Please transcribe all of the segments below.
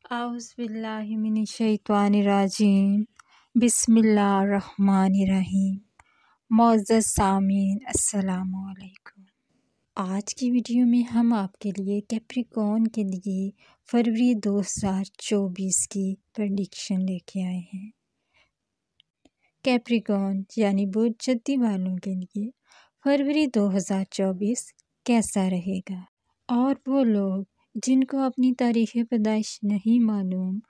औज़ुबिल्लाहिमिनश्शैतानिर्रजीम बिस्मिल्लाहिर्रहमानिर्रहीम। मुअज़्ज़ज़ सामीन अस्सलामु अलैकुम। आज की वीडियो में हम आपके लिए कैप्रिकॉर्न के लिए फरवरी 2024 की प्रेडिक्शन लेके आए हैं। कैप्रिकॉर्न यानी बुर्ज जद्दी वालों के लिए फरवरी 2024 कैसा रहेगा, और वो लोग जिनको अपनी तारीख़ पैदाइश नहीं मालूम,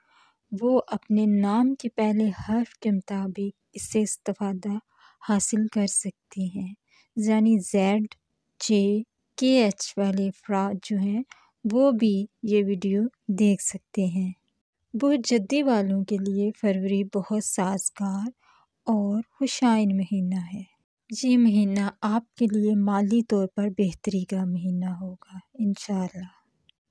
वो अपने नाम के पहले हर्फ के मुताबिक इससे इस्तिफ़ादा हासिल कर सकती हैं। यानी ZJKH वाले अफराद जो हैं वो भी ये वीडियो देख सकते हैं। बुर्ज जद्दी वालों के लिए फरवरी बहुत साजगार और खुशाइन महीना है। ये महीना आपके लिए माली तौर पर बेहतरी का महीना होगा इंशाअल्लाह।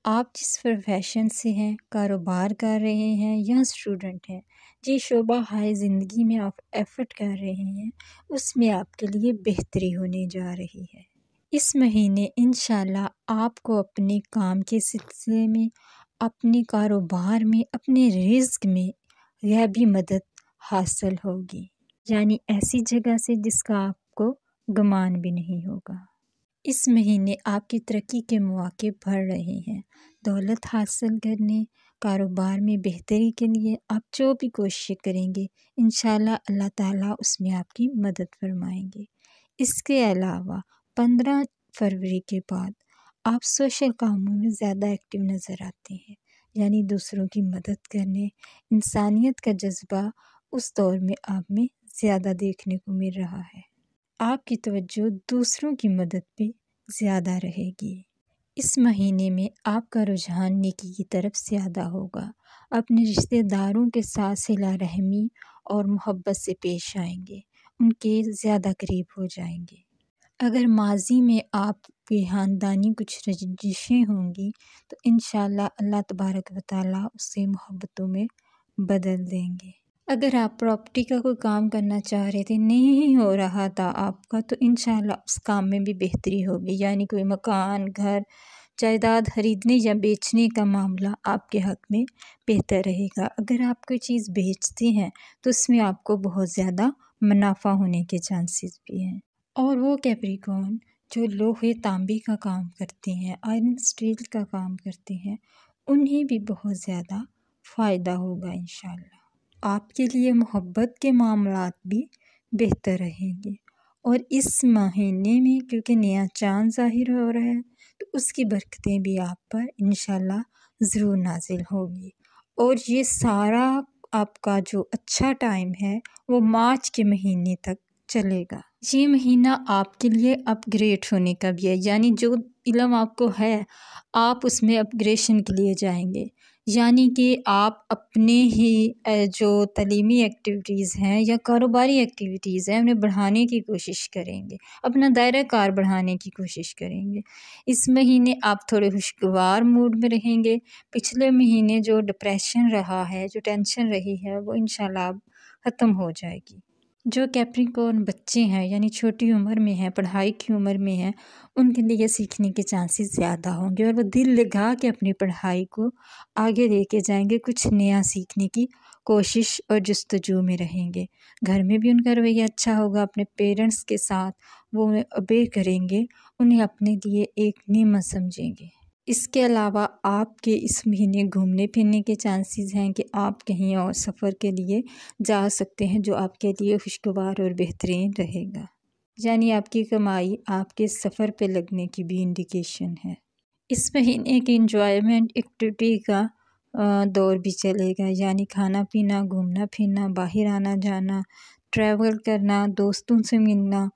आप जिस प्रोफेशन से हैं, कारोबार कर रहे हैं या स्टूडेंट हैं, जिस शोबा हाय ज़िंदगी में आप एफ़र्ट कर रहे हैं, उसमें आपके लिए बेहतरी होने जा रही है। इस महीने इंशाअल्लाह आपको अपने काम के सिलसिले में, अपने कारोबार में, अपने रिज़्क में गैबी मदद हासिल होगी, यानी ऐसी जगह से जिसका आपको गुमान भी नहीं होगा। इस महीने आपकी तरक्की के मौके बढ़ रहे हैं। दौलत हासिल करने, कारोबार में बेहतरी के लिए आप जो भी कोशिश करेंगे, इंशाअल्लाह अल्लाह ताला उसमें आपकी मदद फरमाएंगे। इसके अलावा 15 फरवरी के बाद आप सोशल कामों में ज़्यादा एक्टिव नज़र आते हैं, यानी दूसरों की मदद करने, इंसानियत का जज्बा उस दौर में आप में ज़्यादा देखने को मिल रहा है। आपकी तवज्जो दूसरों की मदद पे ज़्यादा रहेगी। इस महीने में आपका रुझान नेकी की तरफ ज़्यादा होगा। अपने रिश्तेदारों के साथ सिला रहमी और मोहब्बत से पेश आएंगे, उनके ज़्यादा करीब हो जाएंगे। अगर माजी में आपके ख़ानदानी कुछ रंजिशें होंगी तो इंशाअल्लाह अल्लाह तबारक व तआला उससे मोहब्बतों में बदल देंगे। अगर आप प्रॉपर्टी का कोई काम करना चाह रहे थे, नहीं हो रहा था आपका, तो इंशाअल्लाह उस काम में भी बेहतरी होगी, यानी कोई मकान, घर, जायदाद खरीदने या बेचने का मामला आपके हक़ में बेहतर रहेगा। अगर आप कोई चीज़ बेचते हैं तो उसमें आपको बहुत ज़्यादा मुनाफा होने के चांसेस भी हैं। और वो कैप्रिकॉर्न जो लोहे तांबे का काम करते हैं, आयरन स्टील का काम करते हैं, उन्हें भी बहुत ज़्यादा फ़ायदा होगा इंशाअल्लाह। आपके लिए मोहब्बत के मामलात भी बेहतर रहेंगे। और इस महीने में क्योंकि नया चाँद ज़ाहिर हो रहा है, तो उसकी बरकतें भी आप पर इंशाअल्लाह ज़रूर नाज़िल होगी। और ये सारा आपका जो अच्छा टाइम है वो मार्च के महीने तक चलेगा। ये महीना आपके लिए अपग्रेड होने का भी है, यानी जो इल्म आपको है आप उसमें अपग्रेशन के लिए जाएंगे, यानी कि आप अपने ही जो तलीमी एक्टिविटीज़ हैं या कारोबारी एक्टिविटीज़ हैं उन्हें बढ़ाने की कोशिश करेंगे, अपना दायरा कार बढ़ाने की कोशिश करेंगे। इस महीने आप थोड़े खुशगवार मूड में रहेंगे। पिछले महीने जो डिप्रेशन रहा है, जो टेंशन रही है, वो इंशाअल्लाह अब ख़त्म हो जाएगी। जो कैप्रिकॉर्न बच्चे हैं, यानी छोटी उम्र में हैं, पढ़ाई की उम्र में हैं, उनके लिए सीखने के चांसेस ज़्यादा होंगे और वो दिल लगा के अपनी पढ़ाई को आगे लेके जाएंगे, कुछ नया सीखने की कोशिश और जस्तजू में रहेंगे। घर में भी उनका रवैया अच्छा होगा, अपने पेरेंट्स के साथ वो ओबे करेंगे, उन्हें अपने लिए एक नेमत समझेंगे। इसके अलावा आपके इस महीने घूमने फिरने के चांसेस हैं कि आप कहीं और सफ़र के लिए जा सकते हैं, जो आपके लिए खुशगवार और बेहतरीन रहेगा। यानी आपकी कमाई आपके सफ़र पे लगने की भी इंडिकेशन है। इस महीने की एंजॉयमेंट एक्टिविटी का दौर भी चलेगा, यानी खाना पीना, घूमना फिरना, बाहर आना जाना, ट्रैवल करना, दोस्तों से मिलना,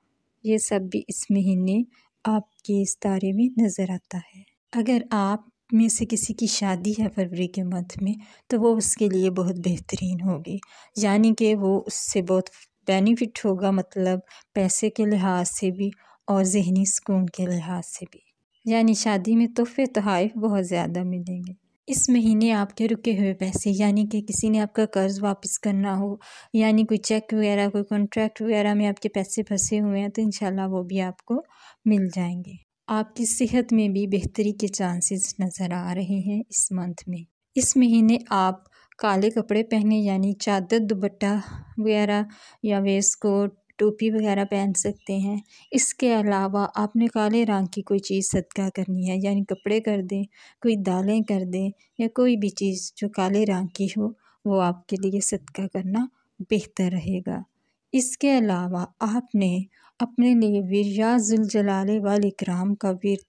ये सब भी इस महीने आपके इस तारे में नज़र आता है। अगर आप में से किसी की शादी है फरवरी के मंथ में, तो वो उसके लिए बहुत बेहतरीन होगी, यानी कि वो उससे बहुत बेनिफिट होगा, मतलब पैसे के लिहाज से भी और ज़हनी सुकून के लिहाज से भी, यानी शादी में तोहफ़े तोहफ़ बहुत ज़्यादा मिलेंगे। इस महीने आपके रुके हुए पैसे, यानी कि किसी ने आपका कर्ज़ वापस करना हो, यानी कोई चेक वगैरह, कोई कॉन्ट्रैक्ट वगैरह में आपके पैसे फंसे हुए हैं, तो इंशाल्लाह वो भी आपको मिल जाएंगे। आपकी सेहत में भी बेहतरी के चांसेस नज़र आ रहे हैं इस मंथ में। इस महीने आप काले कपड़े पहने यानी चादर दुपट्टा वगैरह या वेस्ट कोट टोपी वगैरह पहन सकते हैं। इसके अलावा आपने काले रंग की कोई चीज़ सदका करनी है यानी कपड़े कर दें, कोई दालें कर दें या कोई भी चीज़ जो काले रंग की हो वो आपके लिए सदका करना बेहतर रहेगा। इसके अलावा आपने अपने लिए विर्द या ज़ुल जलाले वल इकराम का विर्द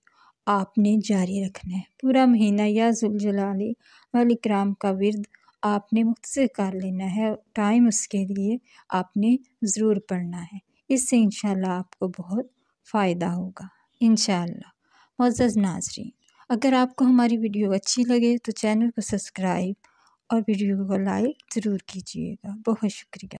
आपने जारी रखना है। पूरा महीना या ज़ुल जलाले वल इकराम का विर्द आपने मुख्तसर कर लेना है, टाइम उसके लिए आपने ज़रूर पढ़ना है। इससे इंशाल्लाह आपको बहुत फ़ायदा होगा इंशाल्लाह। मुअज़्ज़ज़ नाज़रीन, अगर आपको हमारी वीडियो अच्छी लगे तो चैनल को सब्सक्राइब और वीडियो को लाइक ज़रूर कीजिएगा। बहुत शुक्रिया।